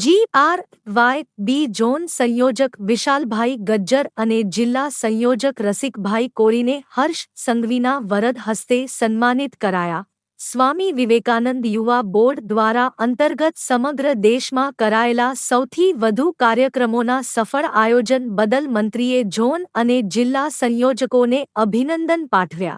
GRYB zone સંયોજક વિશાલભાઈ ગજ્જર અને જિલ્લા સંયોજક રસિકભાઈ કોરીને હર્ષ સંઘવીના વરદ હસ્તે સન્માનિત કરાયા। સ્વામી વિવેકાનંદ યુવા બોર્ડ દ્વારા અંતર્ગત સમગ્ર દેશમાં કરાયેલા સૌથી વધુ કાર્યક્રમોના સફળ આયોજન બદલ મંત્રીએ ઝોન અને જિલ્લા સંયોજકોને અભિનંદન પાઠવ્યા।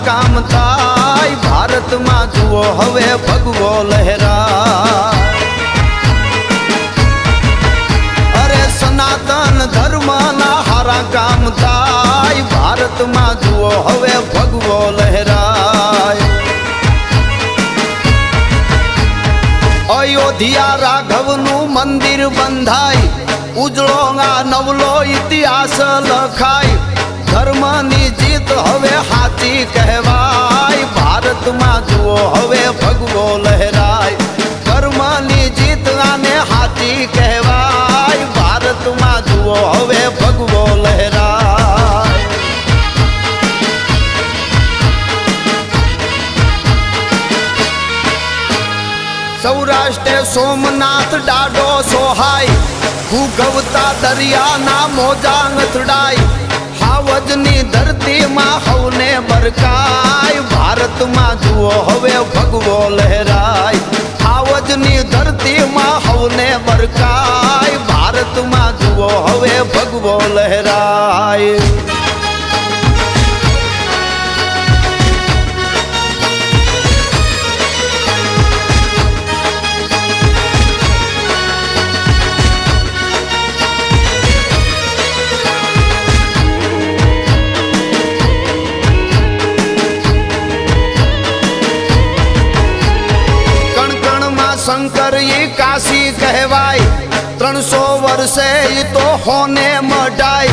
काम थाय भारत में जुओ हवे भगवो लहरा। अरे सनातन धर्म ना हारा काम थाय भारत में जुओ हवे भगवो लहरा। अयोध्या राघव नु मंदिर बंधाय उजळो नवलो इतिहास लखाय। धर्म नी जीत हवे हाथी कहवाय भारत में जुओ हवे भगवो लहराय। धर्म नी जीत आने हाथी कहवाय भारत में जुओ हवे भगवो लहराय। सौराष्ट्र सोमनाथ डाडो सोहाय भूगवता दरिया ना मोजांग थड़ाय। हावजनी धरती मां हवने बरकाय भारत मां जुओ हवे भगवो लहराय। हावजनी धरती मां हवने बरकाय भारत मां जुओ हवे भगवो लहराय। शंकर ये काशी कहवाय 300 वर्षे ये तो होने मडाय।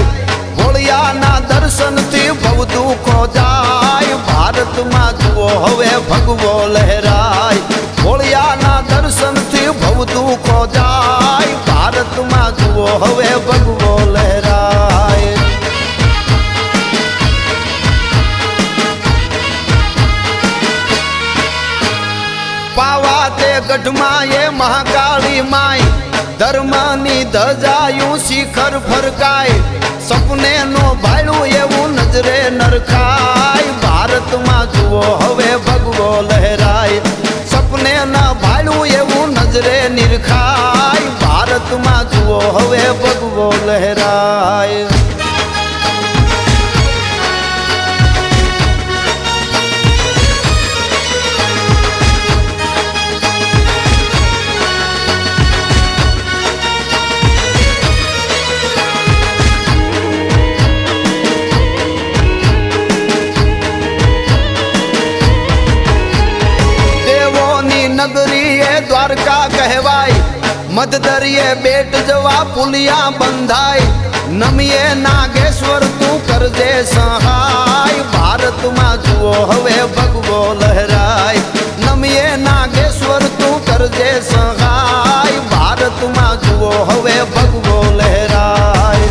होलिया ना दर्शन थी भव दुखो जाय भारत मां जुओ हवे भगवो लहराय। होलिया ना दर्शन थी भव दुखो जाय भारत मां जुओ हवे भगवो लहराय। पावा ते गढ़मा ये महाकाली माई धर्मनी धजायूं शिखर फरकाय। सपने नो भायलू एवं नजरे नरखाय भारत मां जुओ हवे भगवो लहराय। सपने न भायलू एवं नजरे निरखाय भारत मां जुओ हवे भगवो लहराय। नगरी ये द्वारका कहवाय। मधदरिये बेट जवा पुलिया बंधाय। नमिये नागेश्वर तू कर दे सहाय भारत मां जुओ हवे भगवो लहराय। नमिये नागेश्वर तू कर दे सहाय भारत मां जुओ हवे भगवो लहराय।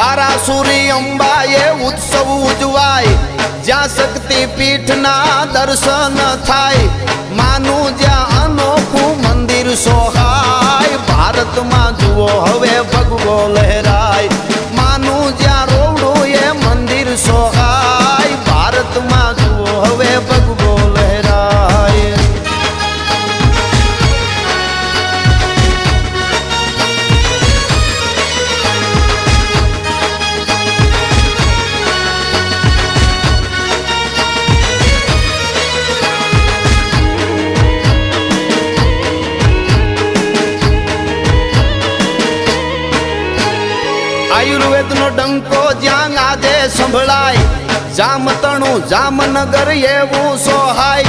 आरासुरी अंबा ये उत्सव उजवाय। ज्या शक्ति पीठ ना दर्शन थाय मानु ज्या अनोखू मंदिर सोहाय भारत मां जुओ हवे भगवो लहराय। मानु ज्या रोवड़ो ये मंदिर सोहाय भारत मां जुओ हवे भगवो लहराय। आयुर्वेद नो डंको ज्यांग आजे संभळाय। जामतणु जामनगर एवं सोहाय।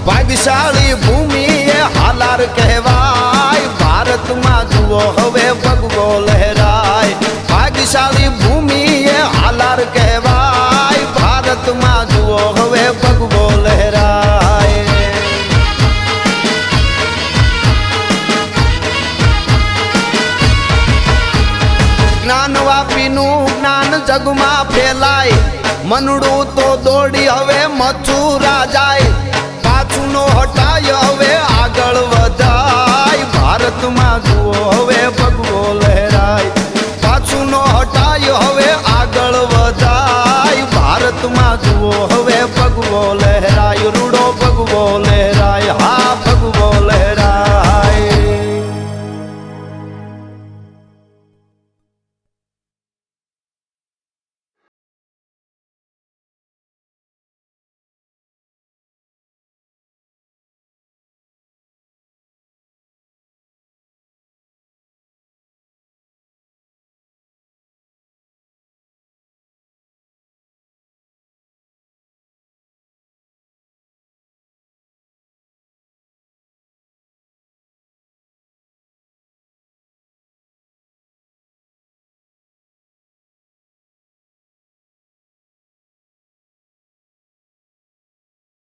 भाग्यशाली भूमि ये हालार कहवाय भारत मां जुओ જુઓ હવે ભગવો લહેરાય. ભાગ્યશાળી ભૂમિ એ હાલાર કહેવાય. ભારતમાં જુઓ હવે ભગવો લહેરાય. જ્ઞાન વાપીનું જ્ઞાન જગમાં ફેલાય. મનડું તો દોડી હવે મથુરા જાય. પાછું નો હટાય હવે આગળ વધાય. ભારતમાં જુઓ હવે ભગવો લહેરાય. પાછું નો હટાય હવે આગળ વધાય. ભારતમાં જુઓ હવે ભગવો લહેરાય. રૂડો ભગવો લહેરાય.